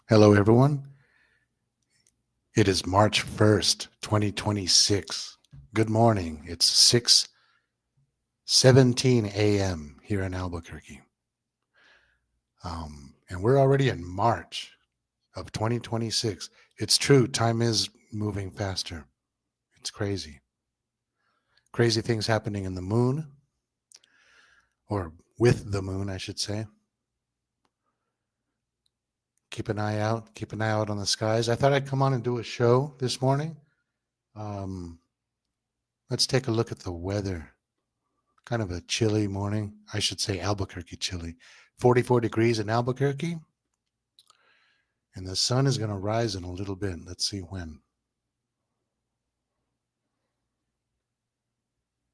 Hello, everyone. It is March 1st, 2026. Good morning. It's 6:17 a.m. here in Albuquerque. And we're already in March of 2026. It's true, time is moving faster. It's crazy. Crazy things happening in the moon, or with the moon, I should say. Keep an eye out. Keep an eye out on the skies. I thought I'd come on and do a show this morning. Um, let's take a look at the weather. Kind of a chilly morning. I should say Albuquerque chilly. 44 degrees in Albuquerque. And the sun is going to rise in a little bit. Let's see when.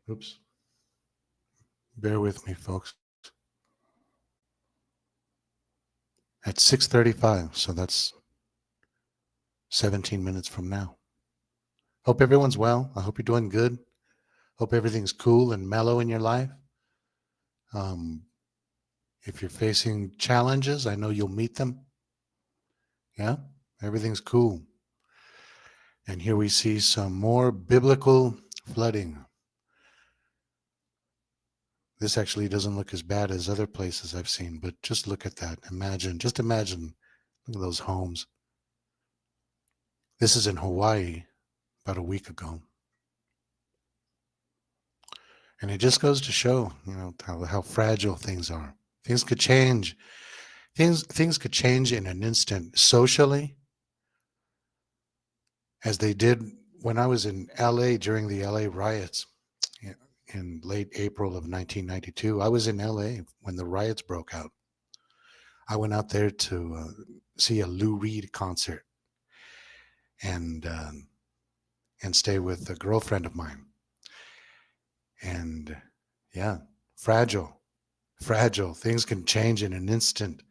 Oops. Bear with me, folks. At 6:35, so that's 17 minutes from now. Hope everyone's well. I hope you're doing good. Hope everything's cool and mellow in your life. Um, if you're facing challenges, I know you'll meet them. Yeah, everything's cool. And here we see some more biblical flooding. This actually doesn't look as bad as other places I've seen, but just look at that. Just imagine, look at those homes. This is in Hawaii about a week ago. And it just goes to show, how fragile things are. Things could change. Things could change in an instant socially, as they did when I was in LA during the LA riots in late April of 1992. I was in LA when the riots broke out. I went out there to see a Lou Reed concert and stay with a girlfriend of mine. And yeah, fragile. Things can change in an instant.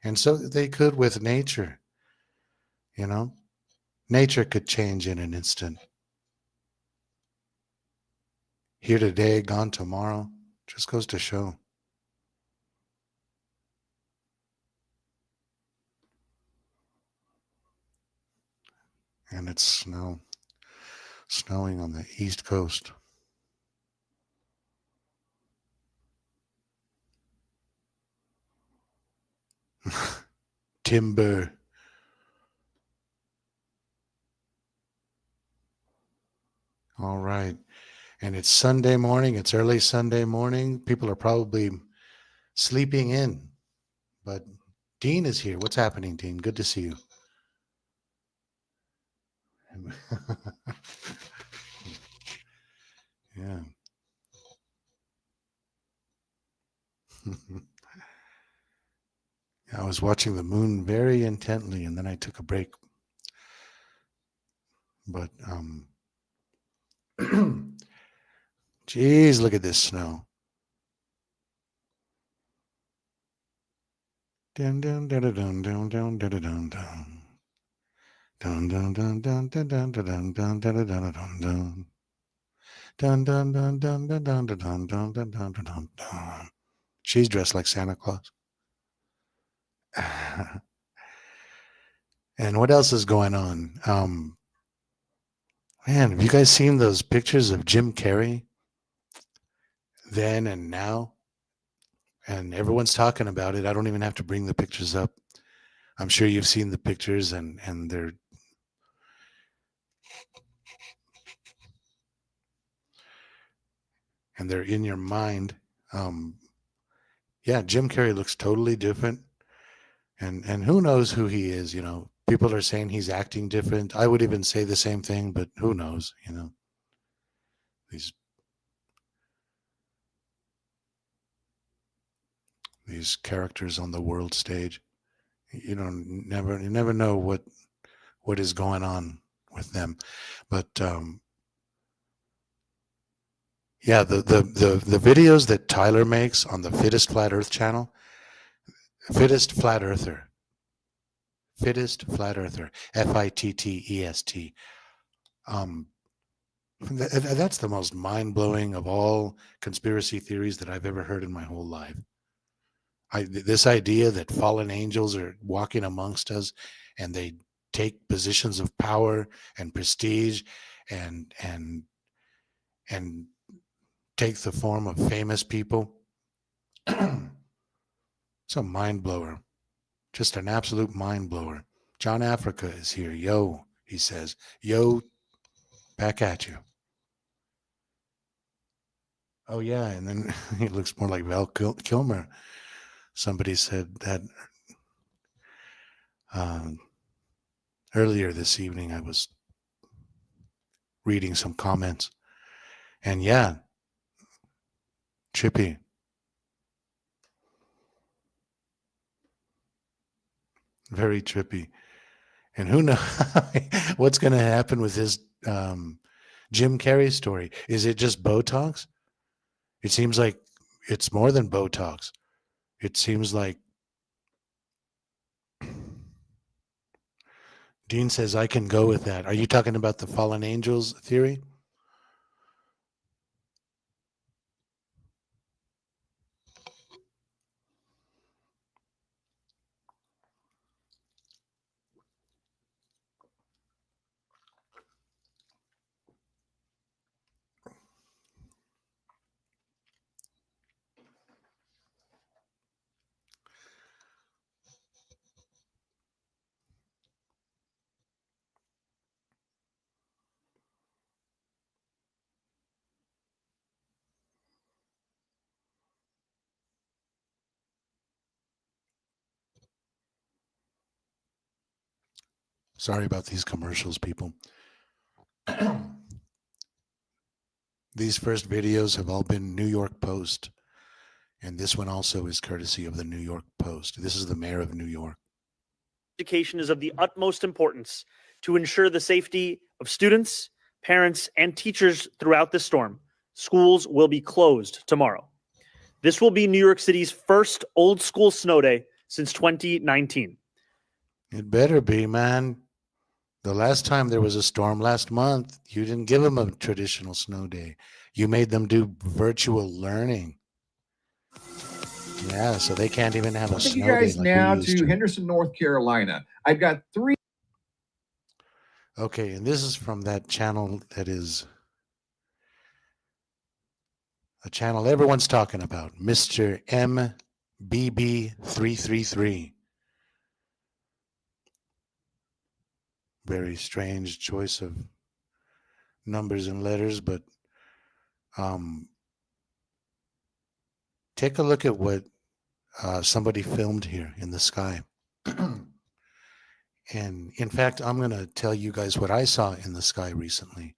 And so they could with nature. Nature could change in an instant. Here today, gone tomorrow. Just goes to show. And it's snowing on the East Coast. Timber. All right. And it's Sunday morning. It's early Sunday morning. People are probably sleeping in. But Dean is here. What's happening, Dean? Good to see you. Yeah. I was watching the moon very intently, and then I took a break. But geez, look at this snow. Dun dun dun dun dun dun dun dun dun dun. Dun dun dun dun dun dun dun dun dun dun dun dun. Dun dun dun dun dun dun dun dun dun dun dun dun. She's dressed like Santa Claus. And what else is going on? Man, have you guys seen those pictures of Jim Carrey then and now? And everyone's talking about it. I don't even have to bring the pictures up. I'm sure you've seen the pictures, and they're in your mind. Yeah, Jim Carrey looks totally different, and who knows who he is? People are saying he's acting different. I would even say the same thing, but who knows? These characters on the world stage. You never know what is going on with them. But yeah, the videos that Tyler makes on the Fittest Flat Earth channel, Fittest Flat Earther, FITTEST. That's the most mind blowing of all conspiracy theories that I've ever heard in my whole life. This idea that fallen angels are walking amongst us and they take positions of power and prestige and and take the form of famous people. It's a mind blower, just an absolute mind blower. John Africa is here. Yo, he says. Yo, back at you. Oh yeah, and then he looks more like Val Kilmer. Somebody said that um, earlier this evening. I was reading some comments, and yeah, trippy. Very trippy. And who knows what's going to happen with this Jim Carrey story? Is it just Botox? It seems like it's more than Botox. It seems like Dean says I can go with that. Are you talking about the fallen angels theory? Sorry about these commercials, people. These first videos have all been New York Post, and this one also is courtesy of the New York Post. This is the mayor of New York. Education is of the utmost importance to ensure the safety of students, parents, and teachers throughout this storm. Schools will be closed tomorrow. This will be New York City's first old school snow day since 2019. It better be, man. The last time there was a storm last month, you didn't give them a traditional snow day. You made them do virtual learning. Yeah, so they can't even have a snow day. You guys like now to Henderson, North Carolina. I've got 3. Okay, and this is from that channel that is a channel everyone's talking about, Mr. MBB333. Very strange choice of numbers and letters, but take a look at what somebody filmed here in the sky. And in fact, I'm going to tell you guys what I saw in the sky recently.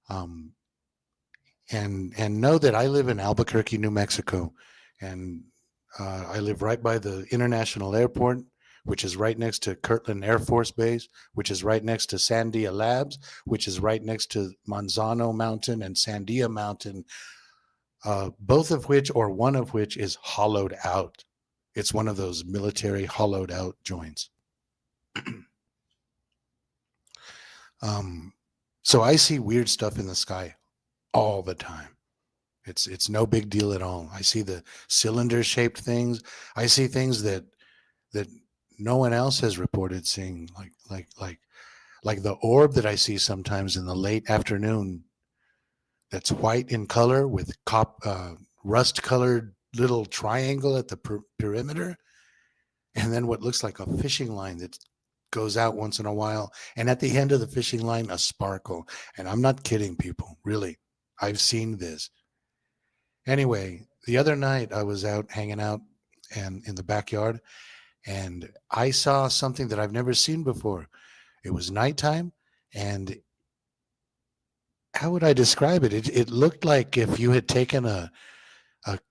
And know that I live in Albuquerque, New Mexico, and I live right by the International Airport, which is right next to Kirtland Air Force Base, which is right next to Sandia Labs, which is right next to Manzano Mountain and Sandia Mountain, both of which, or one of which, is hollowed out. It's one of those military hollowed out joints. So I see weird stuff in the sky all the time. It's no big deal at all. I see the cylinder shaped things. I see things that no one else has reported seeing, like the orb that I see sometimes in the late afternoon that's white in color with rust colored little triangle at the perimeter, and then what looks like a fishing line that goes out once in a while, and at the end of the fishing line a sparkle. And I'm not kidding, people, really. I've seen this. Anyway, the other night I was out hanging out and in the backyard, and I saw something that I've never seen before. It was nighttime, and how would I describe it? It looked like if you had taken a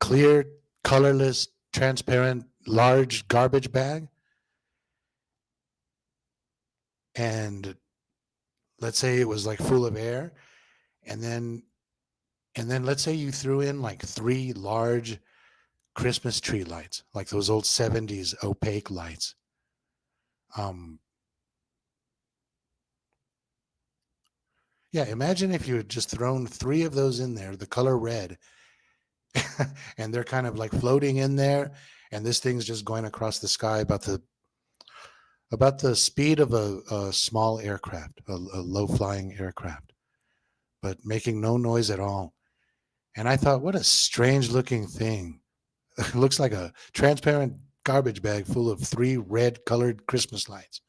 clear, colorless, transparent, large garbage bag, and let's say it was like full of air, and then let's say you threw in like 3 large Christmas tree lights, like those old 70s opaque lights. Yeah, imagine if you had just thrown 3 of those in there, the color red, and they're kind of like floating in there, and this thing's just going across the sky about the speed of a small aircraft, a low flying aircraft, but making no noise at all. And I thought, what a strange looking thing. It looks like a transparent garbage bag full of 3 red colored Christmas lights.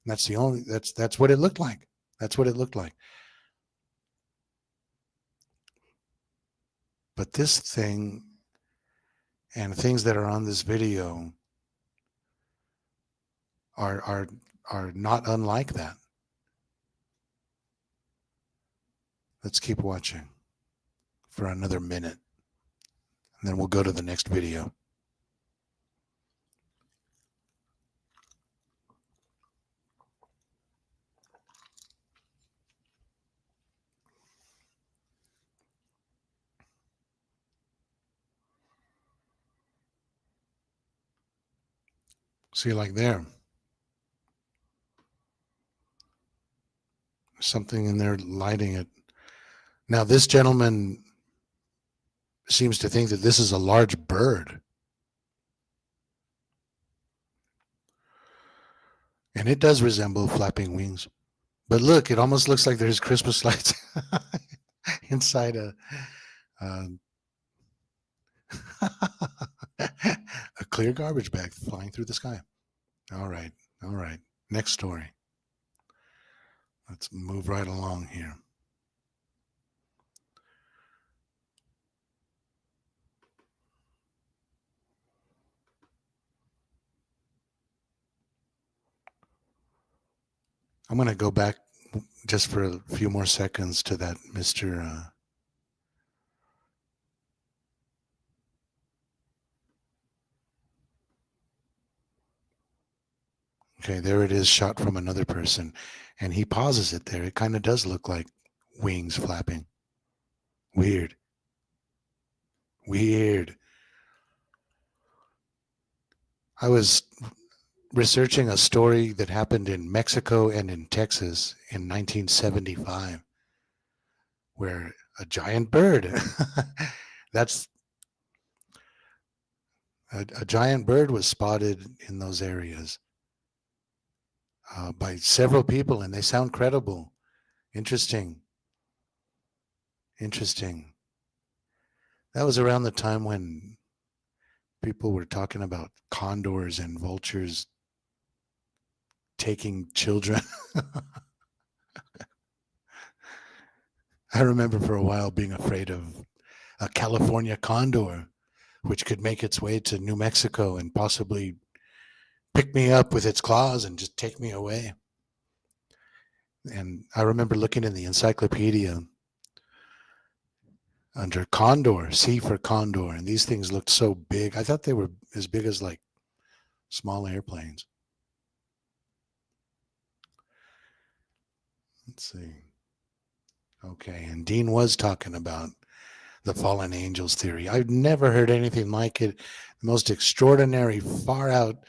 And that's what it looked like. That's what it looked like. But this thing and things that are on this video are not unlike that. Let's keep watching for another minute, and then we'll go to the next video. See, like there, something in there lighting it. Now, this gentleman seems to think that this is a large bird. And it does resemble flapping wings. But look, it almost looks like there's Christmas lights inside a clear garbage bag flying through the sky. All right. All right. Next story. Let's move right along here. I'm going to go back just for a few more seconds to that Mr. Okay, there it is, shot from another person, and he pauses it there. It kind of does look like wings flapping. Weird. Weird. I was researching a story that happened in Mexico and in Texas in 1975, where a giant bird, that's a giant bird was spotted in those areas by several people, and they sound credible. Interesting. Interesting. That was around the time when people were talking about condors and vultures taking children. I remember for a while being afraid of a California condor, which could make its way to New Mexico and possibly pick me up with its claws and just take me away. And I remember looking in the encyclopedia under condor, C for condor, and these things looked so big. I thought they were as big as like small airplanes. Let's see. Okay, and Dean was talking about the fallen angels theory. I've never heard anything like it. The most extraordinary, far out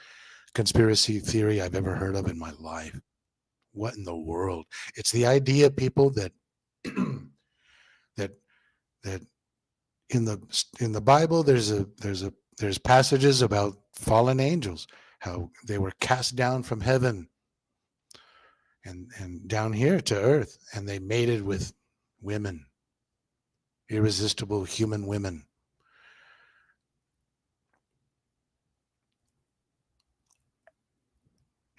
conspiracy theory I've ever heard of in my life. What in the world? It's the idea, people, that that in the Bible there's passages about fallen angels, how they were cast down from heaven and down here to earth, and they mated with women, irresistible human women.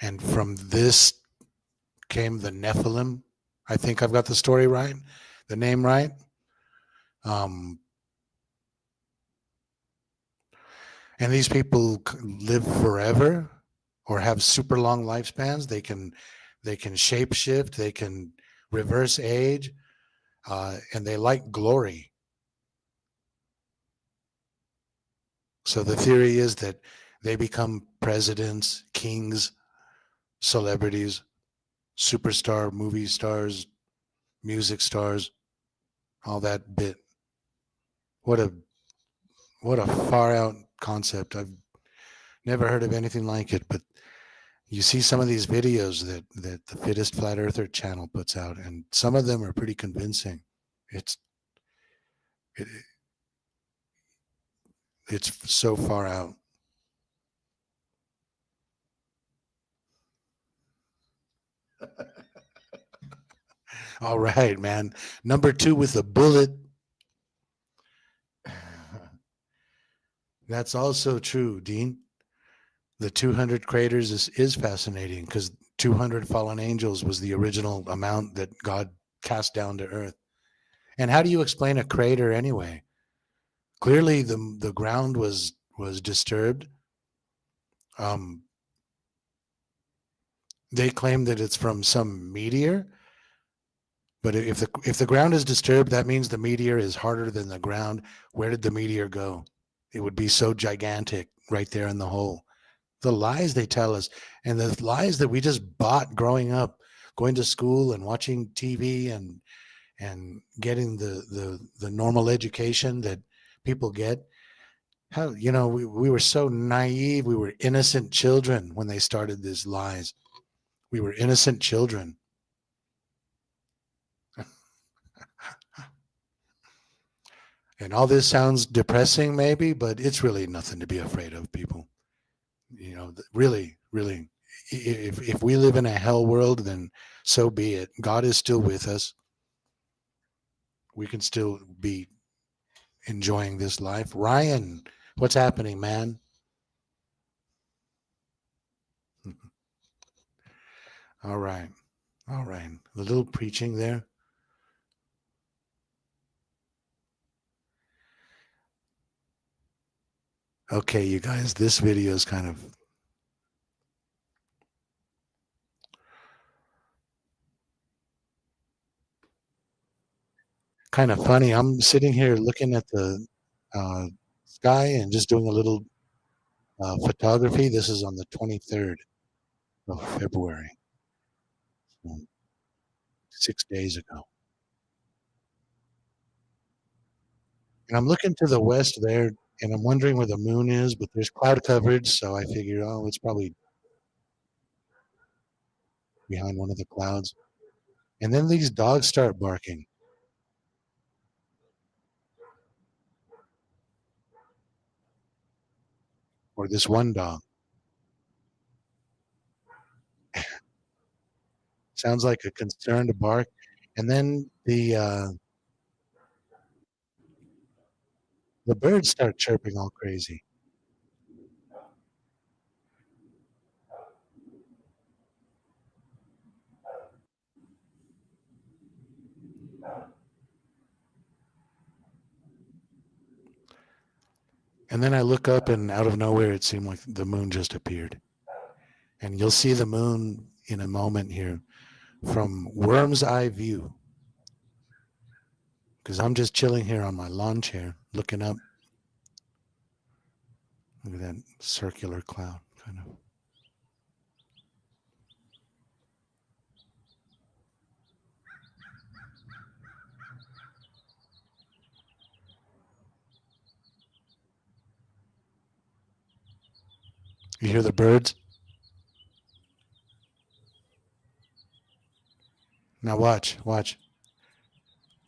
And from this came the Nephilim. I think I've got the story right, the name right. And these people live forever or have super long lifespans. They can shape shift. They can reverse age, and they like glory. So the theory is that they become presidents, kings, celebrities, superstar movie stars, music stars, all that bit. What a far out concept. I've never heard of anything like it, but you see some of these videos that the Fittest Flat Earther channel puts out, and some of them are pretty convincing. It's so far out. All right, man. Number 2 with a bullet. That's also true, Dean. The 200 craters is fascinating because 200 fallen angels was the original amount that God cast down to earth. And how do you explain a crater anyway? Clearly, the ground was disturbed. Um, they claim that it's from some meteor, but if the ground is disturbed, that means the meteor is harder than the ground. Where did the meteor go? It would be so gigantic right there in the hole. The lies they tell us, and the lies that we just bought growing up, going to school and watching TV and getting the normal education that people get. How, we were so naive. We were innocent children when they started these lies. We were innocent children. And all this sounds depressing, maybe, but it's really nothing to be afraid of, people. Really, really, if we live in a hell world, then so be it. God is still with us. We can still be enjoying this life. Ryan, what's happening, man? All right. All right. A little preaching there. Okay, you guys, this video is kind of funny. I'm sitting here looking at the uh, sky and just doing a little photography. This is on the 23rd of February, so 6 days ago. And I'm looking to the west there, and I'm wondering where the moon is, but there's cloud coverage, so I figure, oh, it's probably behind one of the clouds. And then these dogs start barking, or this one dog. Sounds like a concerned bark. And then the birds start chirping all crazy. And then I look up, and out of nowhere, it seemed like the moon just appeared. And you'll see the moon in a moment here from Worm's Eye View, because I'm just chilling here on my lawn chair looking up. Look at that circular cloud, kind of. You hear the birds? Now watch, watch.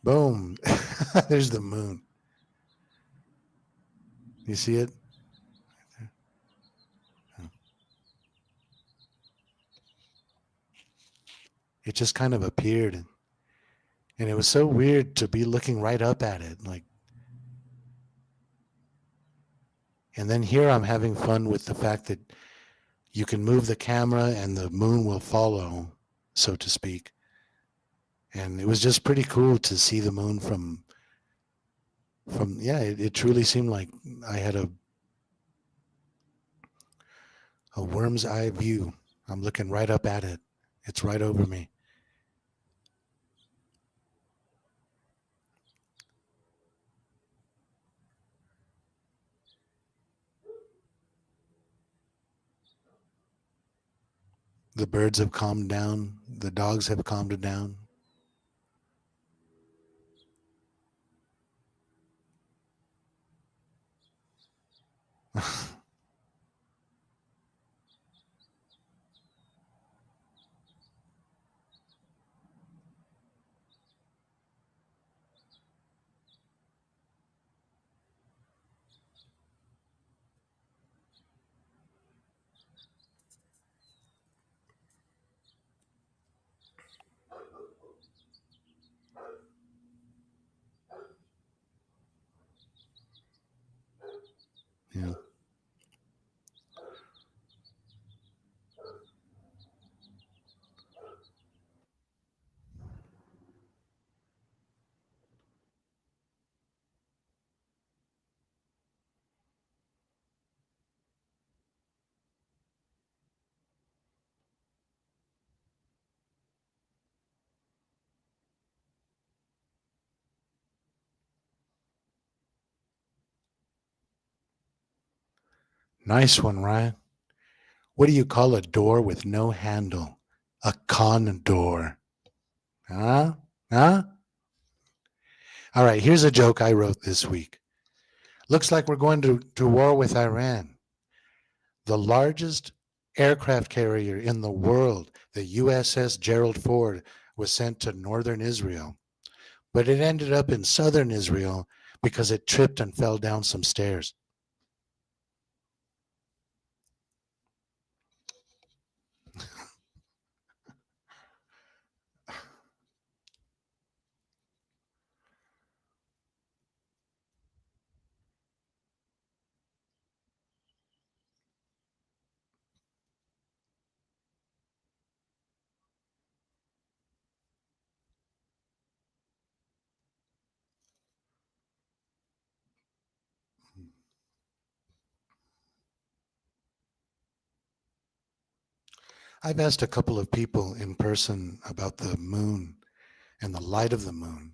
Boom. There's the moon. You see it? It just kind of appeared. And it was so weird to be looking right up at it. And then here I'm having fun with the fact that you can move the camera and the moon will follow, so to speak. And it was just pretty cool to see the moon from yeah, it truly seemed like I had a worm's eye view. I'm looking right up at it. It's right over me. The birds have calmed down. The dogs have calmed down. Nice one, Ryan. What do you call a door with no handle? A condor. Huh? Huh? All right, here's a joke I wrote this week. Looks like we're going to war with Iran. The largest aircraft carrier in the world, the USS Gerald Ford, was sent to northern Israel, but it ended up in southern Israel because it tripped and fell down some stairs. I've asked a couple of people in person about the moon and the light of the moon,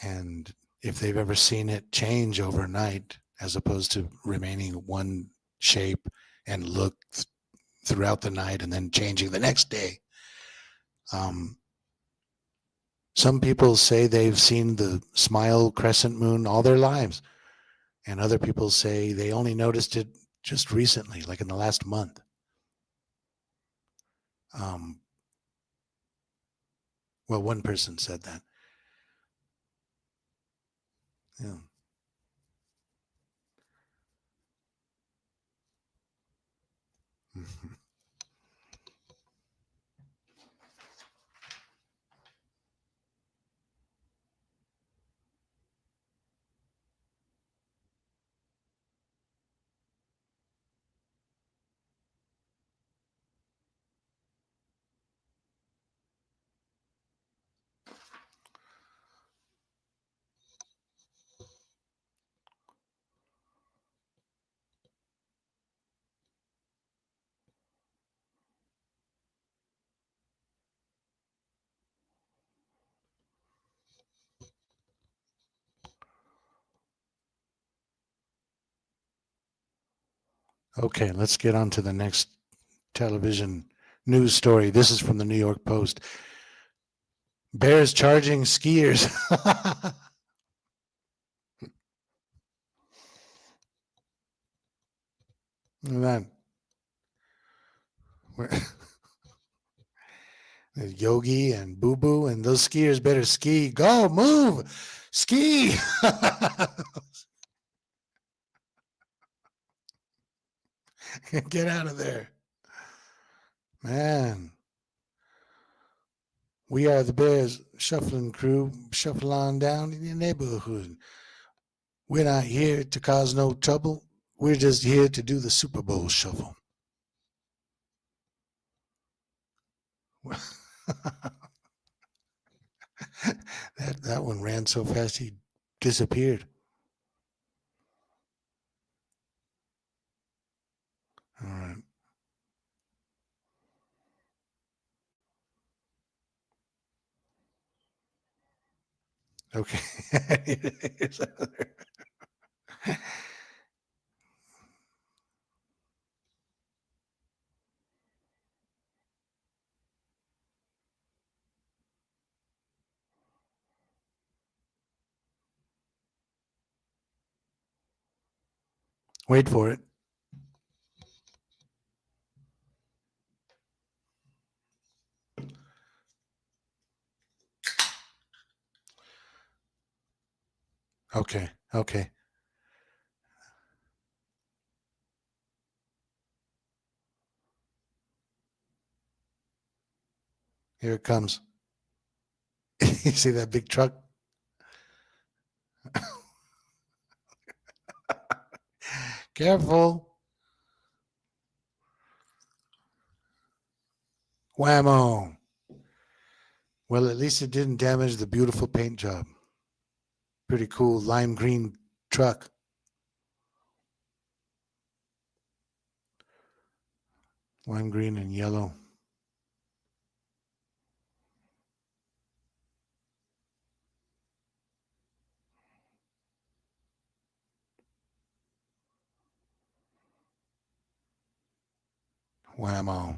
and if they've ever seen it change overnight as opposed to remaining one shape and look throughout the night and then changing the next day. Some people say they've seen the smile crescent moon all their lives, and other people say they only noticed it just recently, like in the last month. Well, one person said that. Yeah. Mhm. Okay, let's get on to the next television news story. This is from the New York Post. Bears charging skiers. That Yogi and Boo Boo and those skiers better ski. Go, move, ski. Get out of there, man. We are the Bears shuffling crew. Shuffle on down in your neighborhood. We're not here to cause no trouble. We're just here to do the Super Bowl shuffle. that one ran so fast he disappeared. All right. Okay. Here's another. Wait for it. Okay. Okay. Here it comes. You see that big truck? Careful. Whammo. Well, at least it didn't damage the beautiful paint job. Pretty cool lime green truck. Lime green and yellow. Whammo.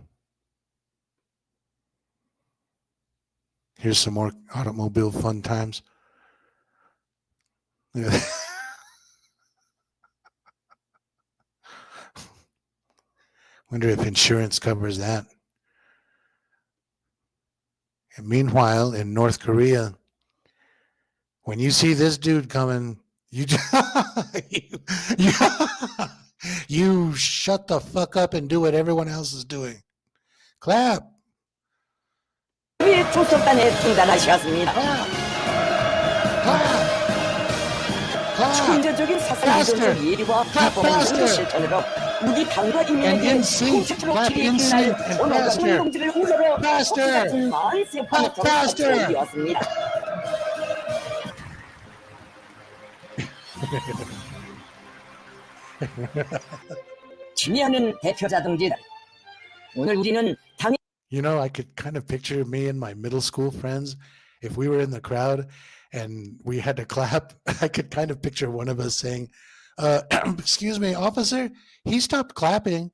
Here's some more automobile fun times. Yeah. Wonder if insurance covers that. And meanwhile, in North Korea, when you see this dude coming, you you, you shut the fuck up and do what everyone else is doing. Clap. 초선단에 등단하셨습니다. 천재적인 사상이동적 예리와 비범한 실천으로 우리 당과 인민에게 공식적으로 기리길 날 오늘 운동지를 우러러 같은 마을 세포부터 설치되었습니다. 지니하는 대표자등지들. 오늘 우리는 당 You know, I could kind of picture me and my middle school friends. If we were in the crowd and we had to clap, I could kind of picture one of us saying, excuse me, officer, he stopped clapping.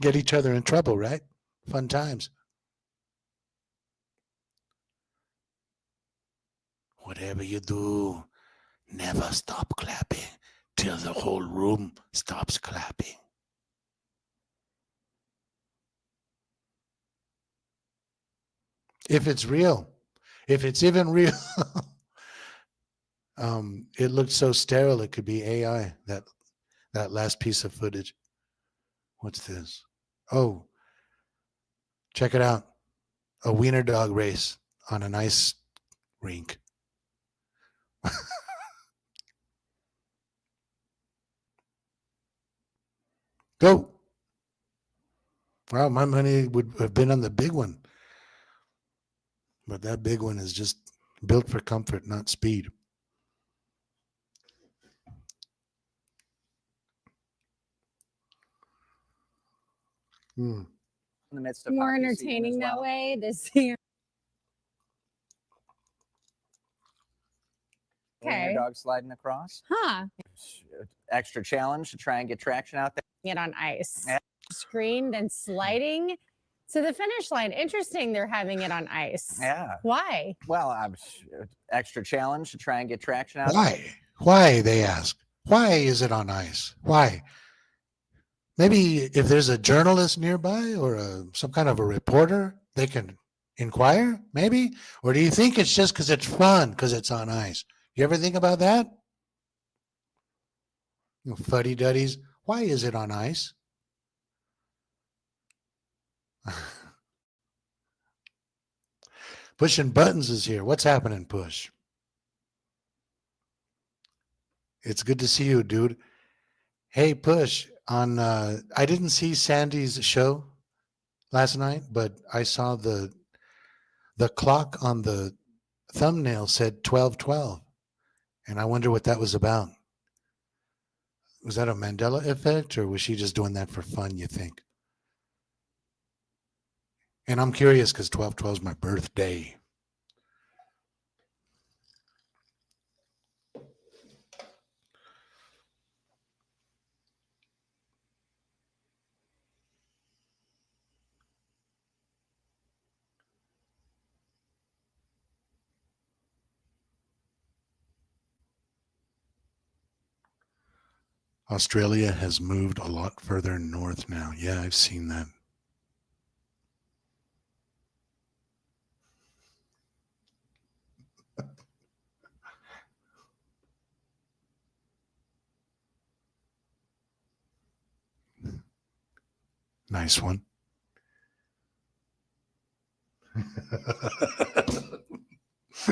Get each other in trouble, right? Fun times. Whatever you do, never stop clapping till the whole room stops clapping. If it's real, if it's even real, it looked so sterile. It could be AI. That last piece of footage. What's this? Oh, check it out. A wiener dog race on an ice rink. Go. Wow, my money would have been on the big one. But that big one is just built for comfort, not speed. in the midst of More hockey season entertaining as that well. way to see. Wiener Okay. dog sliding across. Huh. Extra challenge to try and get traction out there. Get on ice. Yeah. Screened and sliding to the finish line. Interesting they're having it on ice. Yeah. Why? Well, extra challenge to try and get traction out. Why? Why, they ask. Why is it on ice? Why? Maybe if there's a journalist nearby or some kind of a reporter, they can inquire, maybe? Or do you think it's just because it's fun, because it's on ice? You ever think about that? You know, fuddy-duddies. Why is it on ice? Pushing Buttons is here. What's happening, Push? It's good to see you, dude. Hey, Push, on I didn't see Sandy's show last night, but I saw the clock on the thumbnail said 12:12. And I wonder what that was about. Was that a Mandela effect, or was she just doing that for fun, you think? And I'm curious because 12/12 is my birthday. Australia has moved a lot further north now. Yeah, I've seen that. Nice one.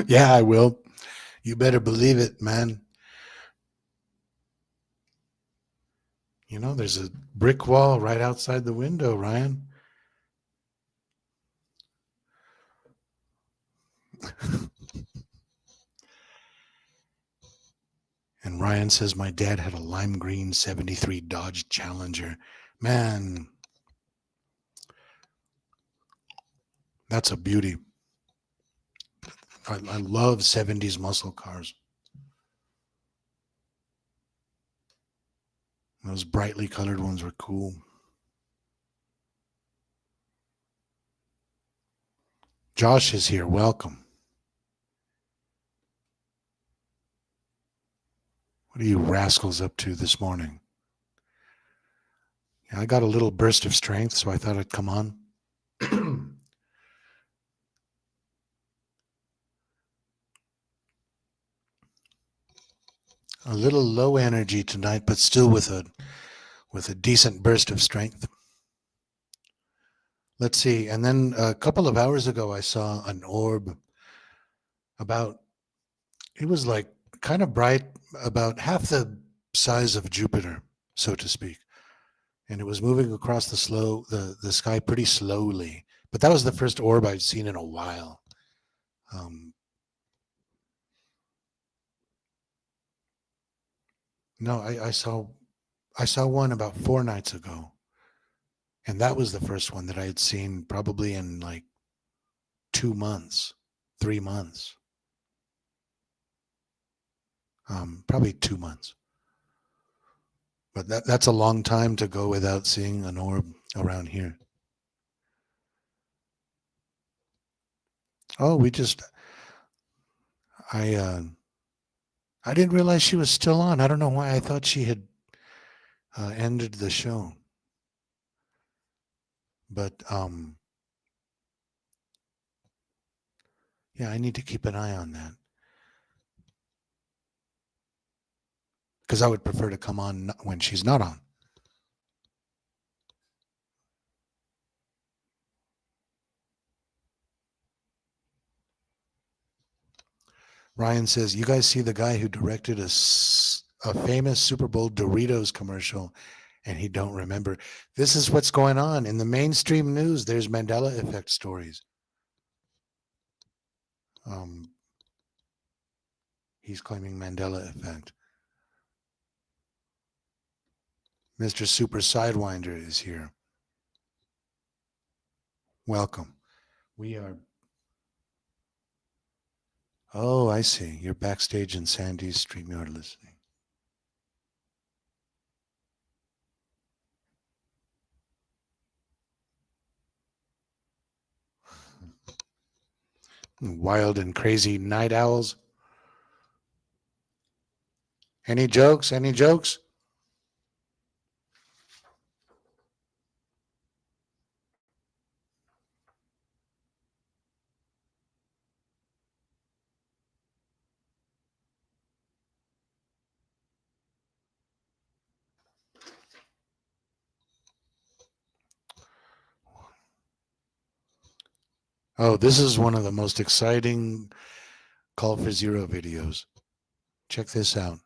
Yeah, I will. You better believe it, man. You know, there's a brick wall right outside the window, Ryan. And Ryan says my dad had a lime green 73 Dodge Challenger. Man, that's a beauty. I love 70s muscle cars. Those brightly colored ones were cool. Josh is here. Welcome. What are you rascals up to this morning? Yeah, I got a little burst of strength, so I thought I'd come on. A little low energy tonight, but still with a decent burst of strength. Let's see. And then a couple of hours ago, I saw an orb it was like kind of bright, about half the size of Jupiter, so to speak. And it was moving across the sky pretty slowly. But that was the first orb I'd seen in a while. No, I saw one about 4 nights ago. And that was the first one that I had seen probably in like 2 months, 3 months. Probably 2 months. But that's a long time to go without seeing an orb around here. Oh, I didn't realize she was still on. I don't know why I thought she had ended the show. But yeah, I need to keep an eye on that. Because I would prefer to come on when she's not on. Ryan says, you guys see the guy who directed a famous Super Bowl Doritos commercial and he don't remember. This is what's going on. In the mainstream news, there's Mandela effect stories. He's claiming Mandela effect. Mr. Super Sidewinder is here. Welcome. We are... Oh, I see. You're backstage in Sandy's StreamYard listening. Wild and crazy night owls. Any jokes? Any jokes? Oh, this is one of the most exciting Call for Zero videos. Check this out.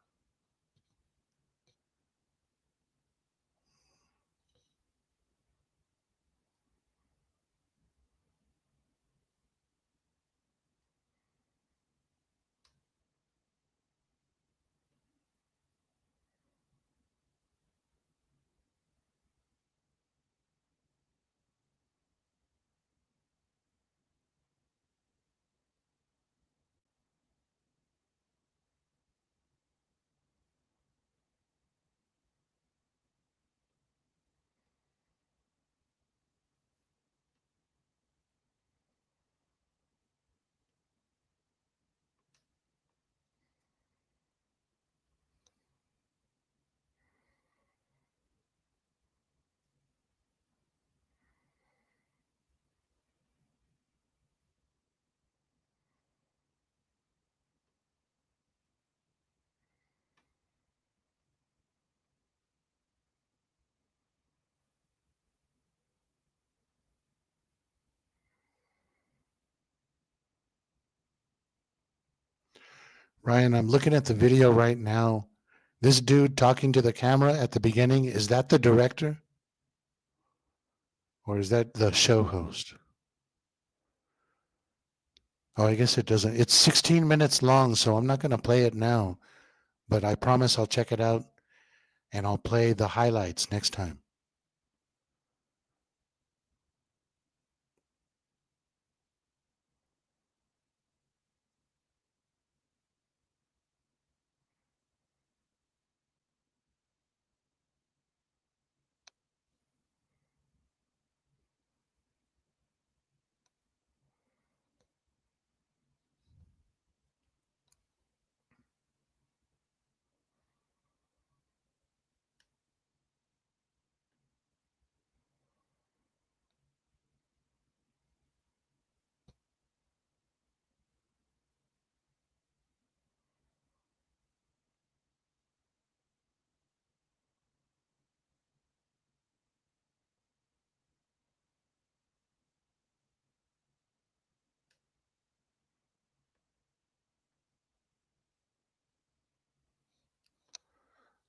Ryan, I'm looking at the video right now. This dude talking to the camera at the beginning, is that the director? Or is that the show host? Oh, I guess it doesn't. It's 16 minutes long, so I'm not going to play it now. But I promise I'll check it out and I'll play the highlights next time.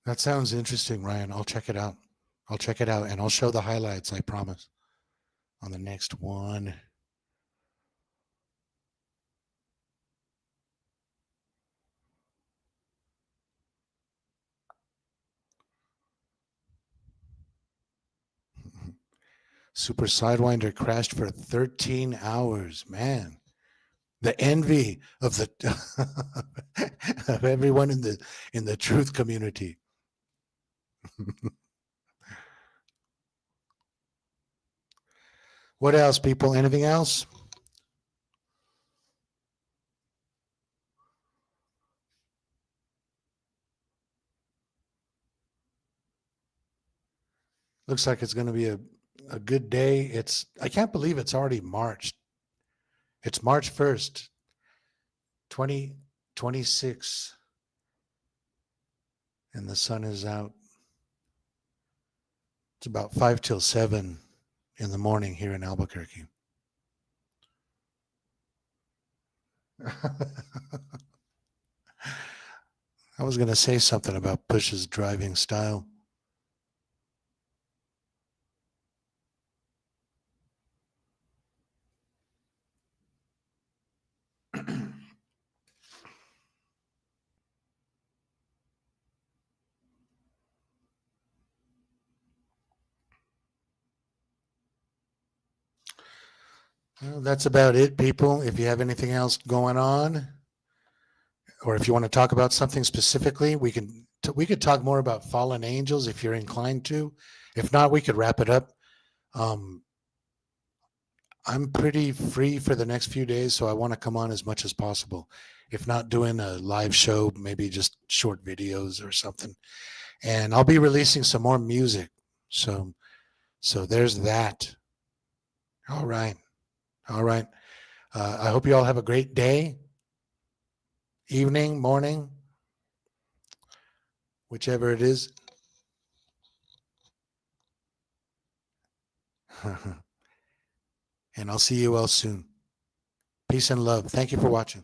That sounds interesting, Ryan. I'll check it out. I'll check it out and I'll show the highlights, I promise, on the next one. Super Sidewinder crashed for 13 hours. Man, the envy of the of everyone in the truth community. What else, people? Anything else? Looks like it's going to be a good day. I can't believe it's already March. It's March 1st, 2026. And the sun is out. It's about 5 till 7 in the morning here in Albuquerque. I was going to say something about Push's driving style. Well, that's about it, people. If you have anything else going on, or if you want to talk about something specifically, we could talk more about fallen angels if you're inclined to. If not, we could wrap it up. I'm pretty free for the next few days, so I want to come on as much as possible. If not doing a live show, maybe just short videos or something. And I'll be releasing some more music. So there's that. All right. All right. I hope you all have a great day, evening, morning, whichever it is. And I'll see you all soon. Peace and love. Thank you for watching.